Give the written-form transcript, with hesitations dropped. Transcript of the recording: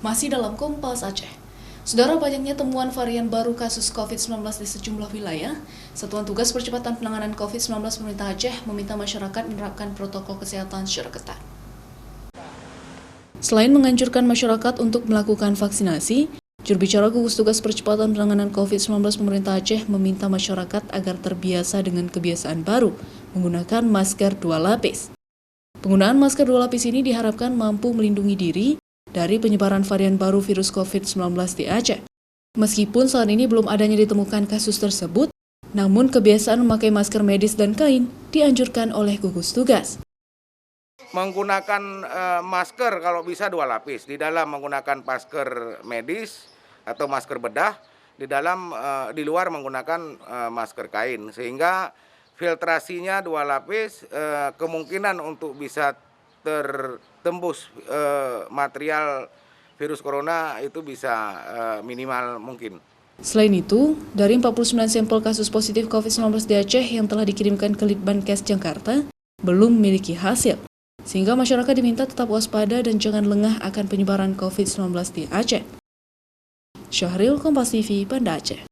Masih dalam Kompas Aceh. Saudara, banyaknya temuan varian baru kasus COVID-19 di sejumlah wilayah, Satuan Tugas Percepatan Penanganan COVID-19 Pemerintah Aceh meminta masyarakat menerapkan protokol kesehatan secara ketat. Selain menganjurkan masyarakat untuk melakukan vaksinasi, juru bicara Gugus Tugas Percepatan Penanganan COVID-19 Pemerintah Aceh meminta masyarakat agar terbiasa dengan kebiasaan baru, menggunakan masker 2 lapis. Penggunaan masker 2 lapis ini diharapkan mampu melindungi diri dari penyebaran varian baru virus COVID-19 di Aceh. Meskipun saat ini belum adanya ditemukan kasus tersebut, namun kebiasaan memakai masker medis dan kain dianjurkan oleh gugus tugas. Menggunakan masker kalau bisa 2 lapis, di dalam menggunakan masker medis atau masker bedah, di luar menggunakan masker kain, sehingga filtrasinya 2 lapis, kemungkinan untuk bisa tertembus material virus corona itu bisa minimal mungkin. Selain itu, dari 49 sampel kasus positif COVID-19 di Aceh yang telah dikirimkan ke Litbangkes Jakarta, belum memiliki hasil, sehingga masyarakat diminta tetap waspada dan jangan lengah akan penyebaran COVID-19 di Aceh. Syahril, Kompas TV, Banda Aceh.